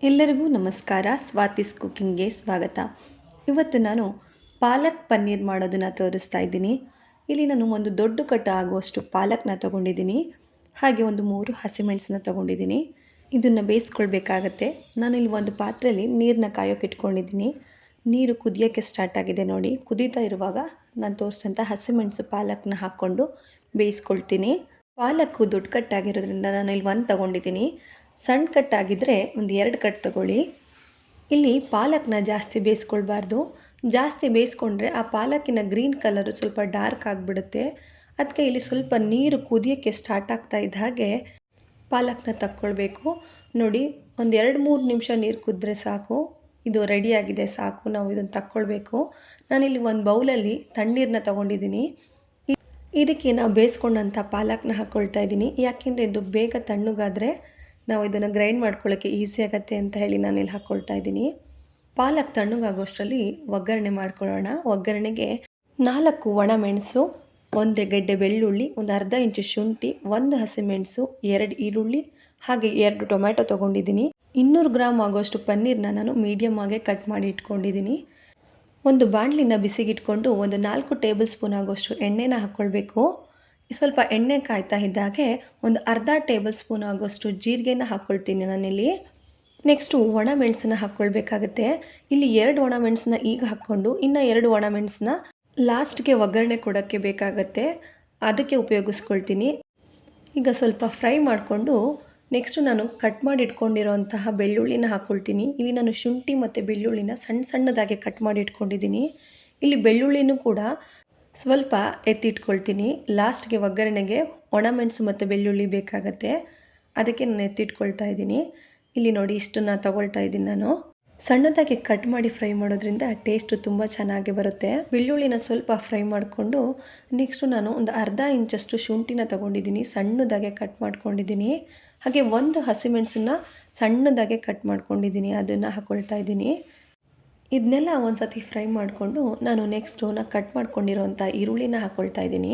ಎಲ್ಲರಿಗೂ ನಮಸ್ಕಾರ. ಸ್ವಾತಿಸ್ ಕುಕ್ಕಿಂಗ್ಗೆ ಸ್ವಾಗತ. ಇವತ್ತು ನಾನು ಪಾಲಕ್ ಪನ್ನೀರ್ ಮಾಡೋದನ್ನು ತೋರಿಸ್ತಾ ಇದ್ದೀನಿ. ಇಲ್ಲಿ ನಾನು ಒಂದು ದೊಡ್ಡ ಕಟ್ಟ ಆಗುವಷ್ಟು ಪಾಲಕ್ನ ತೊಗೊಂಡಿದ್ದೀನಿ. ಹಾಗೆ ಒಂದು 3 ಹಸಿಮೆಣಸನ್ನ ತೊಗೊಂಡಿದ್ದೀನಿ. ಇದನ್ನು ಬೇಯಿಸ್ಕೊಳ್ಬೇಕಾಗತ್ತೆ. ನಾನಿಲ್ಲಿ ಒಂದು ಪಾತ್ರೆಯಲ್ಲಿ ನೀರನ್ನ ಕಾಯೋಕೆ ಇಟ್ಕೊಂಡಿದ್ದೀನಿ. ನೀರು ಕುದಿಯೋಕ್ಕೆ ಸ್ಟಾರ್ಟ್ ಆಗಿದೆ ನೋಡಿ. ಕುದೀತಾ ಇರುವಾಗ ನಾನು ತೋರಿಸಿದಂಥ ಹಸಿಮೆಣಸು ಪಾಲಕ್ನ ಹಾಕ್ಕೊಂಡು ಬೇಯಿಸ್ಕೊಳ್ತೀನಿ. ಪಾಲಕ್ಕು ದೊಡ್ಡ ಕಟ್ಟಾಗಿರೋದ್ರಿಂದ ನಾನು ಇಲ್ಲಿ 1 ತೊಗೊಂಡಿದ್ದೀನಿ. ಸಣ್ಣ ಕಟ್ಟಾಗಿದ್ದರೆ ಒಂದು 2 ಕಟ್ ತೊಗೊಳ್ಳಿ. ಇಲ್ಲಿ ಪಾಲಕ್ನ ಜಾಸ್ತಿ ಬೇಯಿಸ್ಕೊಳ್ಬಾರ್ದು. ಜಾಸ್ತಿ ಬೇಯಿಸ್ಕೊಂಡ್ರೆ ಆ ಪಾಲಕ್ಕಿನ ಗ್ರೀನ್ ಕಲರು ಸ್ವಲ್ಪ ಡಾರ್ಕ್ ಆಗಿಬಿಡುತ್ತೆ. ಅದಕ್ಕೆ ಇಲ್ಲಿ ಸ್ವಲ್ಪ ನೀರು ಕುದಿಯೋಕ್ಕೆ ಸ್ಟಾರ್ಟ್ ಆಗ್ತಾ ಇದ್ದ ಹಾಗೆ ಪಾಲಕ್ನ ತಕ್ಕೊಳ್ಬೇಕು. ನೋಡಿ, ಒಂದು 2-3 ನಿಮಿಷ ನೀರು ಕುದಿದ್ರೆ ಸಾಕು. ಇದು ರೆಡಿಯಾಗಿದೆ, ಸಾಕು. ನಾವು ಇದನ್ನು ತಕ್ಕೊಳ್ಬೇಕು. ನಾನಿಲ್ಲಿ ಒಂದು ಬೌಲಲ್ಲಿ ತಣ್ಣೀರನ್ನ ತೊಗೊಂಡಿದ್ದೀನಿ. ಇದಕ್ಕೆ ನಾವು ಬೇಯಿಸ್ಕೊಂಡಂಥ ಪಾಲಕ್ನ ಹಾಕ್ಕೊಳ್ತಾ ಇದ್ದೀನಿ. ಯಾಕೆಂದರೆ ಇದು ಬೇಗ ತಣ್ಣಗಾದರೆ ನಾವು ಇದನ್ನು ಗ್ರೈಂಡ್ ಮಾಡ್ಕೊಳ್ಳೋಕ್ಕೆ ಈಸಿ ಆಗುತ್ತೆ ಅಂತ ಹೇಳಿ ನಾನಿಲ್ಲಿ ಹಾಕ್ಕೊಳ್ತಾ ಇದ್ದೀನಿ. ಪಾಲಕ್ ತಣ್ಣಗಾಗೋಷ್ಟರಲ್ಲಿ ಒಗ್ಗರಣೆ ಮಾಡ್ಕೊಳ್ಳೋಣ. ಒಗ್ಗರಣೆಗೆ 4 ಒಣಮೆಣಸು, 1 ಗೆಡ್ಡೆ ಬೆಳ್ಳುಳ್ಳಿ, ಒಂದು ಅರ್ಧ ಇಂಚು ಶುಂಠಿ, 1 ಹಸಿಮೆಣಸು, 2 ಈರುಳ್ಳಿ, ಹಾಗೆ 2 ಟೊಮ್ಯಾಟೊ ತೊಗೊಂಡಿದ್ದೀನಿ. 200 ಗ್ರಾಮ್ ಆಗೋಷ್ಟು ಪನ್ನೀರನ್ನ ನಾನು ಮೀಡಿಯಮ್ ಆಗಿ ಕಟ್ ಮಾಡಿ ಇಟ್ಕೊಂಡಿದ್ದೀನಿ. ಒಂದು ಬಾಣಲಿನ ಬಿಸಿಗಿಟ್ಕೊಂಡು ಒಂದು 4 ಟೇಬಲ್ ಸ್ಪೂನ್ ಆಗೋಷ್ಟು ಎಣ್ಣೆನ ಹಾಕ್ಕೊಳ್ಬೇಕು. ಸ್ವಲ್ಪ ಎಣ್ಣೆ ಕಾಯ್ತಾ ಇದ್ದಾಗೆ ಒಂದು ಅರ್ಧ ಟೇಬಲ್ ಸ್ಪೂನ್ ಆಗೋಷ್ಟು ಜೀರಿಗೆನ ಹಾಕ್ಕೊಳ್ತೀನಿ ನಾನಿಲ್ಲಿ. ನೆಕ್ಸ್ಟು ಒಣಮೆಣಸನ್ನ ಹಾಕ್ಕೊಳ್ಬೇಕಾಗತ್ತೆ. ಇಲ್ಲಿ 2 ಒಣಮೆಣಸನ್ನ ಈಗ ಹಾಕ್ಕೊಂಡು ಇನ್ನು 2 ಒಣಮೆಣಸನ್ನ ಲಾಸ್ಟ್ಗೆ ಒಗ್ಗರಣೆ ಕೊಡೋಕ್ಕೆ ಬೇಕಾಗತ್ತೆ, ಅದಕ್ಕೆ ಉಪಯೋಗಿಸ್ಕೊಳ್ತೀನಿ. ಈಗ ಸ್ವಲ್ಪ ಫ್ರೈ ಮಾಡಿಕೊಂಡು ನೆಕ್ಸ್ಟು ನಾನು ಕಟ್ ಮಾಡಿ ಇಟ್ಕೊಂಡಿರೋಂತಹ ಬೆಳ್ಳುಳ್ಳಿನ ಹಾಕ್ಕೊಳ್ತೀನಿ. ಇಲ್ಲಿ ನಾನು ಶುಂಠಿ ಮತ್ತು ಬೆಳ್ಳುಳ್ಳಿನ ಸಣ್ಣ ಸಣ್ಣದಾಗಿ ಕಟ್ ಮಾಡಿ ಇಟ್ಕೊಂಡಿದ್ದೀನಿ. ಇಲ್ಲಿ ಬೆಳ್ಳುಳ್ಳಿನೂ ಕೂಡ ಸ್ವಲ್ಪ ಎತ್ತಿಟ್ಕೊಳ್ತೀನಿ. ಲಾಸ್ಟ್ಗೆ ಒಗ್ಗರಣೆಗೆ ಒಣಮೆಣಸು ಮತ್ತು ಬೆಳ್ಳುಳ್ಳಿ ಬೇಕಾಗತ್ತೆ, ಅದಕ್ಕೆ ನಾನು ಎತ್ತಿಟ್ಕೊಳ್ತಾ ಇದ್ದೀನಿ. ಇಲ್ಲಿ ನೋಡಿ, ಇಷ್ಟನ್ನು ತಗೊಳ್ತಾ ಇದ್ದೀನಿ ನಾನು. ಸಣ್ಣದಾಗಿ ಕಟ್ ಮಾಡಿ ಫ್ರೈ ಮಾಡೋದ್ರಿಂದ ಟೇಸ್ಟು ತುಂಬ ಚೆನ್ನಾಗಿ ಬರುತ್ತೆ. ಬೆಳ್ಳುಳ್ಳಿನ ಸ್ವಲ್ಪ ಫ್ರೈ ಮಾಡಿಕೊಂಡು ನೆಕ್ಸ್ಟು ನಾನು ಒಂದು ಅರ್ಧ ಇಂಚಷ್ಟು ಶುಂಠಿನ ತೊಗೊಂಡಿದ್ದೀನಿ, ಸಣ್ಣದಾಗೆ ಕಟ್ ಮಾಡ್ಕೊಂಡಿದ್ದೀನಿ. ಹಾಗೆ 1 ಹಸಿಮೆಣಸನ್ನ ಸಣ್ಣದಾಗೆ ಕಟ್ ಮಾಡ್ಕೊಂಡಿದ್ದೀನಿ, ಅದನ್ನು ಹಾಕ್ಕೊಳ್ತಾ ಇದ್ದೀನಿ. ಇದನ್ನೆಲ್ಲ ಒಂದು ಸತಿ ಫ್ರೈ ಮಾಡಿಕೊಂಡು ನಾನು ನೆಕ್ಸ್ಟು ಕಟ್ ಮಾಡ್ಕೊಂಡಿರೋಂಥ ಈರುಳ್ಳಿನ ಹಾಕ್ಕೊಳ್ತಾ ಇದ್ದೀನಿ.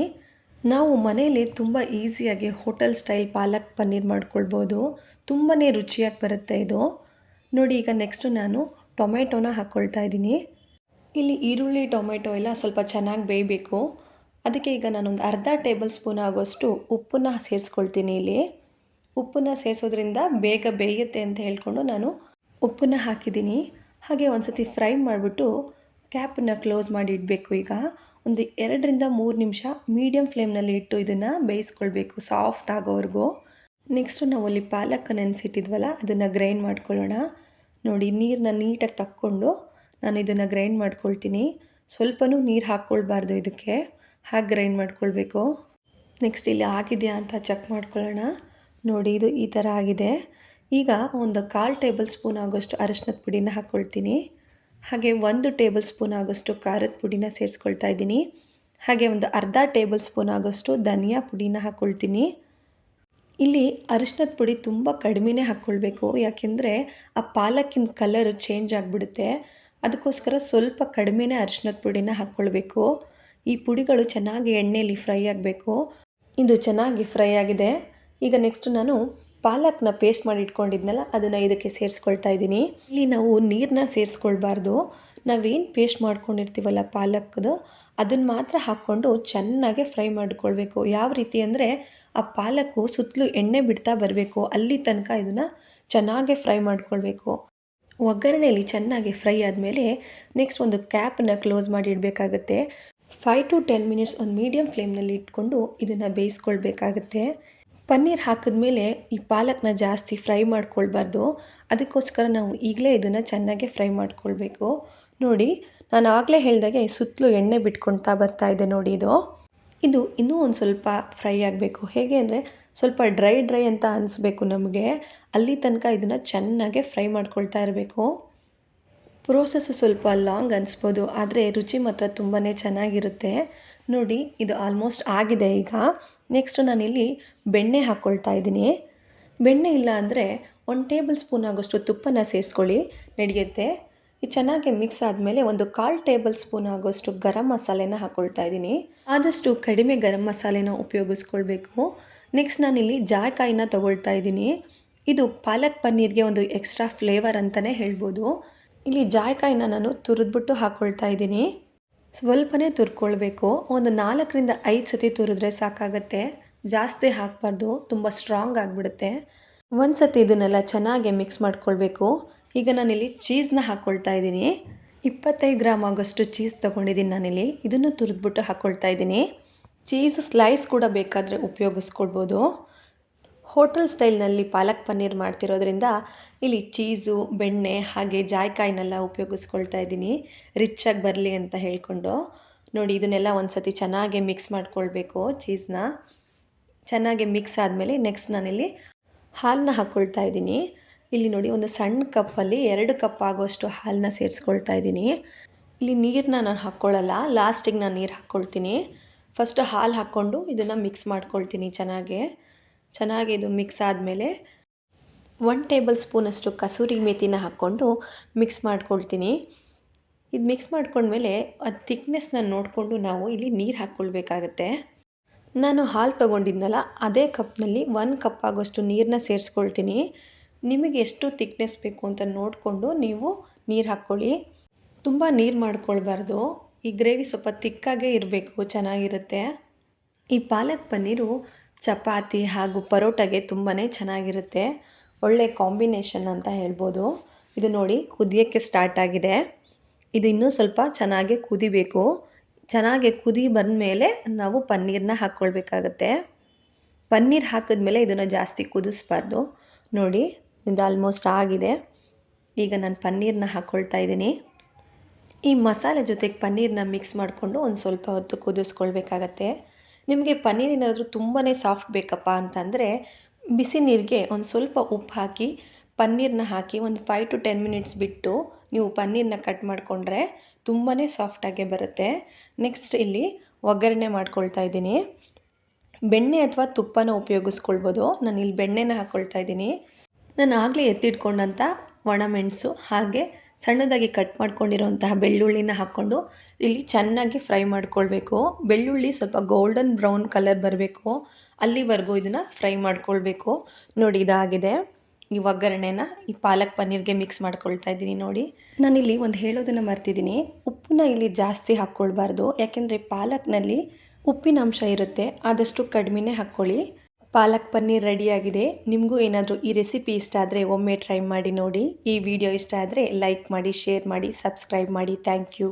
ನಾವು ಮನೆಯಲ್ಲಿ ತುಂಬ ಈಸಿಯಾಗಿ ಹೋಟೆಲ್ ಸ್ಟೈಲ್ ಪಾಲಕ್ ಪನ್ನೀರ್ ಮಾಡ್ಕೊಳ್ಬೋದು. ತುಂಬಾ ರುಚಿಯಾಗಿ ಬರುತ್ತೆ ಇದು. ನೋಡಿ, ಈಗ ನೆಕ್ಸ್ಟು ನಾನು ಟೊಮೆಟೊನ ಹಾಕ್ಕೊಳ್ತಾ ಇದ್ದೀನಿ. ಇಲ್ಲಿ ಈರುಳ್ಳಿ ಟೊಮೆಟೊ ಎಲ್ಲ ಸ್ವಲ್ಪ ಚೆನ್ನಾಗಿ ಬೇಯಬೇಕು. ಅದಕ್ಕೆ ಈಗ ನಾನೊಂದು ಅರ್ಧ ಟೇಬಲ್ ಸ್ಪೂನ್ ಆಗೋಷ್ಟು ಉಪ್ಪನ್ನು ಸೇರಿಸ್ಕೊಳ್ತೀನಿ. ಇಲ್ಲಿ ಉಪ್ಪನ್ನು ಸೇರಿಸೋದ್ರಿಂದ ಬೇಗ ಬೇಯುತ್ತೆ ಅಂತ ಹೇಳ್ಕೊಂಡು ನಾನು ಉಪ್ಪನ್ನು ಹಾಕಿದ್ದೀನಿ. ಹಾಗೆ ಒಂದು ಸತಿ ಫ್ರೈ ಮಾಡಿಬಿಟ್ಟು ಕ್ಯಾಪನ್ನು ಕ್ಲೋಸ್ ಮಾಡಿ ಇಡಬೇಕು. ಈಗ ಒಂದು 2-3 ನಿಮಿಷ ಮೀಡಿಯಮ್ ಫ್ಲೇಮ್ನಲ್ಲಿ ಇಟ್ಟು ಇದನ್ನು ಬೇಯಿಸ್ಕೊಳ್ಬೇಕು ಸಾಫ್ಟ್ ಆಗೋವರೆಗೂ. ನೆಕ್ಸ್ಟು ನಾವು ಅಲ್ಲಿ ಪಾಲಕ್ ನೆನೆಸಿಟ್ಟಿದ್ವಲ್ಲ, ಅದನ್ನು ಗ್ರೈಂಡ್ ಮಾಡ್ಕೊಳ್ಳೋಣ. ನೋಡಿ, ನೀರನ್ನ ನೀಟಾಗಿ ತಕ್ಕೊಂಡು ನಾನು ಇದನ್ನು ಗ್ರೈಂಡ್ ಮಾಡ್ಕೊಳ್ತೀನಿ. ಸ್ವಲ್ಪನೂ ನೀರು ಹಾಕ್ಕೊಳ್ಬಾರ್ದು ಇದಕ್ಕೆ, ಹಾಗೆ ಗ್ರೈಂಡ್ ಮಾಡ್ಕೊಳ್ಬೇಕು. ನೆಕ್ಸ್ಟ್ ಇಲ್ಲಿ ಆಗಿದೆಯಾ ಅಂತ ಚೆಕ್ ಮಾಡ್ಕೊಳ್ಳೋಣ. ನೋಡಿ, ಇದು ಈ ಥರ ಆಗಿದೆ. ಈಗ ಒಂದು 1/4 ಟೇಬಲ್ ಸ್ಪೂನ್ ಆಗೋಷ್ಟು ಅರಿಶಿನದ ಪುಡಿನ ಹಾಕ್ಕೊಳ್ತೀನಿ. ಹಾಗೆ 1 ಟೇಬಲ್ ಸ್ಪೂನ್ ಆಗೋಷ್ಟು ಖಾರದ ಪುಡಿನ ಸೇರಿಸ್ಕೊಳ್ತಾ ಇದ್ದೀನಿ. ಹಾಗೆ ಒಂದು ಅರ್ಧ ಟೇಬಲ್ ಸ್ಪೂನ್ ಆಗೋಷ್ಟು ಧನಿಯಾ ಪುಡಿನ ಹಾಕ್ಕೊಳ್ತೀನಿ. ಇಲ್ಲಿ ಅರಿಶಿನದ ಪುಡಿ ತುಂಬ ಕಡಿಮೆನೇ ಹಾಕ್ಕೊಳ್ಬೇಕು, ಯಾಕೆಂದರೆ ಆ ಪಾಲಕ್ಕಿನ ಕಲರ್ ಚೇಂಜ್ ಆಗಿಬಿಡುತ್ತೆ. ಅದಕ್ಕೋಸ್ಕರ ಸ್ವಲ್ಪ ಕಡಿಮೆನೇ ಅರಿಶಿನದ ಪುಡಿನ ಹಾಕ್ಕೊಳ್ಬೇಕು. ಈ ಪುಡಿಗಳು ಚೆನ್ನಾಗಿ ಎಣ್ಣೆಯಲ್ಲಿ ಫ್ರೈ ಆಗಬೇಕು. ಇದು ಚೆನ್ನಾಗಿ ಫ್ರೈ ಆಗಿದೆ. ಈಗ ನೆಕ್ಸ್ಟು ನಾನು ಪಾಲಕ್ನ ಪೇಸ್ಟ್ ಮಾಡಿ ಇಟ್ಕೊಂಡಿದ್ನಲ್ಲ, ಅದನ್ನು ಇದಕ್ಕೆ ಸೇರಿಸ್ಕೊಳ್ತಾ ಇದ್ದೀನಿ. ಇಲ್ಲಿ ನಾವು ನೀರನ್ನ ಸೇರಿಸ್ಕೊಳ್ಬಾರ್ದು. ನಾವೇನು ಪೇಸ್ಟ್ ಮಾಡ್ಕೊಂಡಿರ್ತೀವಲ್ಲ ಪಾಲಕ್ದು, ಅದನ್ನು ಮಾತ್ರ ಹಾಕ್ಕೊಂಡು ಚೆನ್ನಾಗಿ ಫ್ರೈ ಮಾಡಿಕೊಳ್ಬೇಕು. ಯಾವ ರೀತಿ ಅಂದರೆ ಆ ಪಾಲಕ್ಕು ಸುತ್ತಲೂ ಎಣ್ಣೆ ಬಿಡ್ತಾ ಬರಬೇಕು, ಅಲ್ಲಿ ತನಕ ಇದನ್ನು ಚೆನ್ನಾಗಿ ಫ್ರೈ ಮಾಡಿಕೊಳ್ಬೇಕು. ಒಗ್ಗರಣೆಯಲ್ಲಿ ಚೆನ್ನಾಗಿ ಫ್ರೈ ಆದಮೇಲೆ ನೆಕ್ಸ್ಟ್ ಒಂದು ಕ್ಯಾಪನ್ನು ಕ್ಲೋಸ್ ಮಾಡಿ ಇಡಬೇಕಾಗತ್ತೆ. 5 to 10 ಮಿನಿಟ್ಸ್ ಒಂದು ಮೀಡಿಯಮ್ ಫ್ಲೇಮ್ನಲ್ಲಿ ಇಟ್ಕೊಂಡು ಇದನ್ನು ಬೇಯಿಸ್ಕೊಳ್ಬೇಕಾಗತ್ತೆ. ಪನ್ನೀರ್ ಹಾಕಿದ್ಮೇಲೆ ಈ ಪಾಲಕ್ನ ಜಾಸ್ತಿ ಫ್ರೈ ಮಾಡ್ಕೊಳ್ಬಾರ್ದು. ಅದಕ್ಕೋಸ್ಕರ ನಾವು ಈಗಲೇ ಇದನ್ನು ಚೆನ್ನಾಗಿ ಫ್ರೈ ಮಾಡ್ಕೊಳ್ಬೇಕು. ನೋಡಿ, ನಾನು ಆಗಲೇ ಹೇಳಿದಾಗೆ ಸುತ್ತಲೂ ಎಣ್ಣೆ ಬಿಟ್ಕೊಳ್ತಾ ಬರ್ತಾ ಇದೆ ನೋಡಿ. ಇದು ಇನ್ನೂ ಒಂದು ಸ್ವಲ್ಪ ಫ್ರೈ ಆಗಬೇಕು. ಹೇಗೆ ಅಂದರೆ ಸ್ವಲ್ಪ ಡ್ರೈ ಅಂತ ಅನಿಸ್ಬೇಕು ನಮಗೆ, ಅಲ್ಲಿ ತನಕ ಇದನ್ನು ಚೆನ್ನಾಗೆ ಫ್ರೈ ಮಾಡ್ಕೊಳ್ತಾ ಇರಬೇಕು. ಪ್ರೋಸೆಸ್ ಸ್ವಲ್ಪ ಲಾಂಗ್ ಅನಿಸ್ಬೋದು, ಆದರೆ ರುಚಿ ಮಾತ್ರ ತುಂಬಾ ಚೆನ್ನಾಗಿರುತ್ತೆ. ನೋಡಿ, ಇದು ಆಲ್ಮೋಸ್ಟ್ ಆಗಿದೆ. ಈಗ ನೆಕ್ಸ್ಟು ನಾನಿಲ್ಲಿ ಬೆಣ್ಣೆ ಹಾಕ್ಕೊಳ್ತಾ ಇದ್ದೀನಿ. ಬೆಣ್ಣೆ ಇಲ್ಲ ಅಂದರೆ 1 ಟೇಬಲ್ ಸ್ಪೂನ್ ಆಗೋಷ್ಟು ತುಪ್ಪನ ಸೇರಿಸ್ಕೊಳ್ಳಿ, ನಡೆಯುತ್ತೆ. ಇದು ಚೆನ್ನಾಗಿ ಮಿಕ್ಸ್ ಆದಮೇಲೆ ಒಂದು 1/4 ಟೇಬಲ್ ಸ್ಪೂನ್ ಆಗೋಷ್ಟು ಗರಂ ಮಸಾಲೆನ ಹಾಕ್ಕೊಳ್ತಾ ಇದ್ದೀನಿ. ಆದಷ್ಟು ಕಡಿಮೆ ಗರಂ ಮಸಾಲೆನ ಉಪಯೋಗಿಸ್ಕೊಳ್ಬೇಕು. ನೆಕ್ಸ್ಟ್ ನಾನಿಲ್ಲಿ ಜಾಯಿಕಾಯಿನ ತೊಗೊಳ್ತಾ ಇದ್ದೀನಿ. ಇದು ಪಾಲಕ್ ಪನ್ನೀರ್ಗೆ ಒಂದು ಎಕ್ಸ್ಟ್ರಾ ಫ್ಲೇವರ್ ಅಂತಲೇ ಹೇಳ್ಬೋದು. ಇಲ್ಲಿ ಜಾಯಿಕಾಯಿನ ನಾನು ತುರಿದ್ಬಿಟ್ಟು ಹಾಕ್ಕೊಳ್ತಾ ಇದ್ದೀನಿ. ಸ್ವಲ್ಪನೇ ತುರ್ಕೊಳ್ಬೇಕು. ಒಂದು 4ರಿಂದ 5 ಸತಿ ತುರಿದ್ರೆ ಸಾಕಾಗತ್ತೆ. ಜಾಸ್ತಿ ಹಾಕಬಾರ್ದು, ತುಂಬ ಸ್ಟ್ರಾಂಗ್ ಆಗಿಬಿಡುತ್ತೆ. ಒಂದು ಸತಿ ಇದನ್ನೆಲ್ಲ ಚೆನ್ನಾಗಿ ಮಿಕ್ಸ್ ಮಾಡ್ಕೊಳ್ಬೇಕು. ಈಗ ನಾನಿಲ್ಲಿ ಚೀಸ್ನ ಹಾಕ್ಕೊಳ್ತಾ ಇದ್ದೀನಿ. 25 ಗ್ರಾಮ್ ಆಗೋಷ್ಟು ಚೀಸ್ ತೊಗೊಂಡಿದ್ದೀನಿ ನಾನಿಲ್ಲಿ. ಇದನ್ನು ತುರಿದ್ಬಿಟ್ಟು ಹಾಕ್ಕೊಳ್ತಾ ಇದ್ದೀನಿ. ಚೀಸ್ ಸ್ಲೈಸ್ ಕೂಡ ಬೇಕಾದರೆ ಉಪಯೋಗಿಸ್ಕೊಳ್ಬೋದು. ಹೋಟೆಲ್ ಸ್ಟೈಲ್ನಲ್ಲಿ ಪಾಲಕ್ ಪನ್ನೀರ್ ಮಾಡ್ತಿರೋದ್ರಿಂದ ಇಲ್ಲಿ ಚೀಸು, ಬೆಣ್ಣೆ ಹಾಗೆ ಜಾಯಿಕಾಯಿನೆಲ್ಲ ಉಪಯೋಗಿಸ್ಕೊಳ್ತಾ ಇದ್ದೀನಿ, ರಿಚ್ಚಾಗಿ ಬರಲಿ ಅಂತ ಹೇಳ್ಕೊಂಡು. ನೋಡಿ, ಇದನ್ನೆಲ್ಲ ಒಂದು ಸತಿ ಚೆನ್ನಾಗಿ ಮಿಕ್ಸ್ ಮಾಡ್ಕೊಳ್ಬೇಕು. ಚೀಸ್ನ ಚೆನ್ನಾಗಿ ಮಿಕ್ಸ್ ಆದಮೇಲೆ ನೆಕ್ಸ್ಟ್ ನಾನಿಲ್ಲಿ ಹಾಲನ್ನ ಹಾಕ್ಕೊಳ್ತಾ ಇದ್ದೀನಿ. ಇಲ್ಲಿ ನೋಡಿ, ಒಂದು ಸಣ್ಣ ಕಪ್ಪಲ್ಲಿ 2 ಕಪ್ ಆಗೋಷ್ಟು ಹಾಲನ್ನ ಸೇರಿಸ್ಕೊಳ್ತಾ ಇದ್ದೀನಿ. ಇಲ್ಲಿ ನೀರನ್ನ ನಾನು ಹಾಕ್ಕೊಳ್ಳಲ್ಲ, ಲಾಸ್ಟಿಗೆ ನಾನು ನೀರು ಹಾಕ್ಕೊಳ್ತೀನಿ. ಫಸ್ಟ್ ಹಾಲು ಹಾಕ್ಕೊಂಡು ಇದನ್ನು ಮಿಕ್ಸ್ ಮಾಡ್ಕೊಳ್ತೀನಿ ಚೆನ್ನಾಗಿ ಇದು ಮಿಕ್ಸ್ ಆದಮೇಲೆ 1 ಟೇಬಲ್ ಸ್ಪೂನಷ್ಟು ಕಸೂರಿ ಮೇಥಿನ ಹಾಕ್ಕೊಂಡು ಮಿಕ್ಸ್ ಮಾಡ್ಕೊಳ್ತೀನಿ. ಇದು ಮಿಕ್ಸ್ ಮಾಡ್ಕೊಂಡ್ಮೇಲೆ ಅದು ಥಿಕ್ನೆಸ್ನ ನೋಡಿಕೊಂಡು ನಾವು ಇಲ್ಲಿ ನೀರು ಹಾಕ್ಕೊಳ್ಬೇಕಾಗತ್ತೆ. ನಾನು ಹಾಲು ತೊಗೊಂಡಿದ್ನಲ್ಲ, ಅದೇ ಕಪ್ನಲ್ಲಿ 1 ಕಪ್ ಆಗೋಷ್ಟು ನೀರನ್ನ ಸೇರಿಸ್ಕೊಳ್ತೀನಿ. ನಿಮಗೆ ಎಷ್ಟು ಥಿಕ್ನೆಸ್ ಬೇಕು ಅಂತ ನೋಡಿಕೊಂಡು ನೀವು ನೀರು ಹಾಕ್ಕೊಳ್ಳಿ. ತುಂಬ ನೀರು ಮಾಡ್ಕೊಳ್ಬಾರ್ದು. ಈ ಗ್ರೇವಿ ಸ್ವಲ್ಪ ತಿಕ್ಕಾಗೇ ಇರಬೇಕು, ಚೆನ್ನಾಗಿರುತ್ತೆ. ಈ ಪಾಲಕ್ ಪನ್ನೀರು ಚಪಾತಿ ಹಾಗೂ ಪರೋಟಾಗೆ ತುಂಬಾ ಚೆನ್ನಾಗಿರುತ್ತೆ. ಒಳ್ಳೆ ಕಾಂಬಿನೇಷನ್ ಅಂತ ಹೇಳ್ಬೋದು. ಇದು ನೋಡಿ, ಕುದಿಯೋಕ್ಕೆ ಸ್ಟಾರ್ಟ್ ಆಗಿದೆ. ಇದು ಇನ್ನೂ ಸ್ವಲ್ಪ ಚೆನ್ನಾಗಿ ಕುದಿಬೇಕು. ಚೆನ್ನಾಗಿ ಕುದಿ ಬಂದಮೇಲೆ ನಾವು ಪನ್ನೀರನ್ನ ಹಾಕ್ಕೊಳ್ಬೇಕಾಗತ್ತೆ. ಪನ್ನೀರ್ ಹಾಕಿದ್ಮೇಲೆ ಇದನ್ನು ಜಾಸ್ತಿ ಕುದಿಸ್ಬಾರ್ದು. ನೋಡಿ, ಇದು ಆಲ್ಮೋಸ್ಟ್ ಆಗಿದೆ. ಈಗ ನಾನು ಪನ್ನೀರನ್ನ ಹಾಕ್ಕೊಳ್ತಾ ಇದ್ದೀನಿ. ಈ ಮಸಾಲೆ ಜೊತೆಗೆ ಪನ್ನೀರನ್ನ ಮಿಕ್ಸ್ ಮಾಡಿಕೊಂಡು ಒಂದು ಸ್ವಲ್ಪ ಹೊತ್ತು ಕುದಿಸ್ಕೊಳ್ಬೇಕಾಗತ್ತೆ. ನಿಮಗೆ ಪನ್ನೀರ್ ಏನಾದರೂ ತುಂಬಾ ಸಾಫ್ಟ್ ಬೇಕಪ್ಪ ಅಂತಂದರೆ ಬಿಸಿ ನೀರಿಗೆ ಒಂದು ಸ್ವಲ್ಪ ಉಪ್ಪು ಹಾಕಿ ಪನ್ನೀರನ್ನ ಹಾಕಿ ಒಂದು 5 to 10 ಮಿನಿಟ್ಸ್ ಬಿಟ್ಟು ನೀವು ಪನ್ನೀರನ್ನ ಕಟ್ ಮಾಡಿಕೊಂಡ್ರೆ ತುಂಬಾ ಸಾಫ್ಟಾಗೆ ಬರುತ್ತೆ. ನೆಕ್ಸ್ಟ್ ಇಲ್ಲಿ ಒಗ್ಗರಣೆ ಮಾಡ್ಕೊಳ್ತಾ ಇದ್ದೀನಿ. ಬೆಣ್ಣೆ ಅಥವಾ ತುಪ್ಪನ ಉಪಯೋಗಿಸ್ಕೊಳ್ಬೋದು. ನಾನು ಇಲ್ಲಿ ಬೆಣ್ಣೆನ ಹಾಕ್ಕೊಳ್ತಾ ಇದ್ದೀನಿ. ನಾನು ಆಗಲೇ ಎತ್ತಿಟ್ಕೊಂಡಂಥ ಒಣಮೆಣಸು ಹಾಗೆ ಸಣ್ಣದಾಗಿ ಕಟ್ ಮಾಡ್ಕೊಂಡಿರೋಂತಹ ಬೆಳ್ಳುಳ್ಳಿನ ಹಾಕ್ಕೊಂಡು ಇಲ್ಲಿ ಚೆನ್ನಾಗಿ ಫ್ರೈ ಮಾಡ್ಕೊಳ್ಬೇಕು. ಬೆಳ್ಳುಳ್ಳಿ ಸ್ವಲ್ಪ ಗೋಲ್ಡನ್ ಬ್ರೌನ್ ಕಲರ್ ಬರಬೇಕು, ಅಲ್ಲಿವರೆಗೂ ಇದನ್ನು ಫ್ರೈ ಮಾಡ್ಕೊಳ್ಬೇಕು. ನೋಡಿ, ಇದಾಗಿದೆ. ಈ ಒಗ್ಗರಣೆನ ಈ ಪಾಲಕ್ ಪನ್ನೀರ್ಗೆ ಮಿಕ್ಸ್ ಮಾಡ್ಕೊಳ್ತಾ ಇದ್ದೀನಿ. ನೋಡಿ, ನಾನಿಲ್ಲಿ ಒಂದು ಹೇಳೋದನ್ನು ಮರ್ತಿದ್ದೀನಿ. ಉಪ್ಪನ್ನ ಇಲ್ಲಿ ಜಾಸ್ತಿ ಹಾಕ್ಕೊಳ್ಬಾರ್ದು, ಯಾಕೆಂದರೆ ಪಾಲಕ್ನಲ್ಲಿ ಉಪ್ಪಿನ ಅಂಶ ಇರುತ್ತೆ. ಆದಷ್ಟು ಕಡಿಮೆನೇ ಹಾಕ್ಕೊಳ್ಳಿ. ಪಾಲಕ್ ಪನ್ನೀರ್ ರೆಡಿಯಾಗಿದೆ. ನಿಮಗೂ ಏನಾದರೂ ಈ ರೆಸಿಪಿ ಇಷ್ಟ ಆದರೆ ಒಮ್ಮೆ ಟ್ರೈ ಮಾಡಿ ನೋಡಿ. ಈ ವಿಡಿಯೋ ಇಷ್ಟ ಆದರೆ ಲೈಕ್ ಮಾಡಿ, ಶೇರ್ ಮಾಡಿ, ಸಬ್ಸ್ಕ್ರೈಬ್ ಮಾಡಿ. Thank you.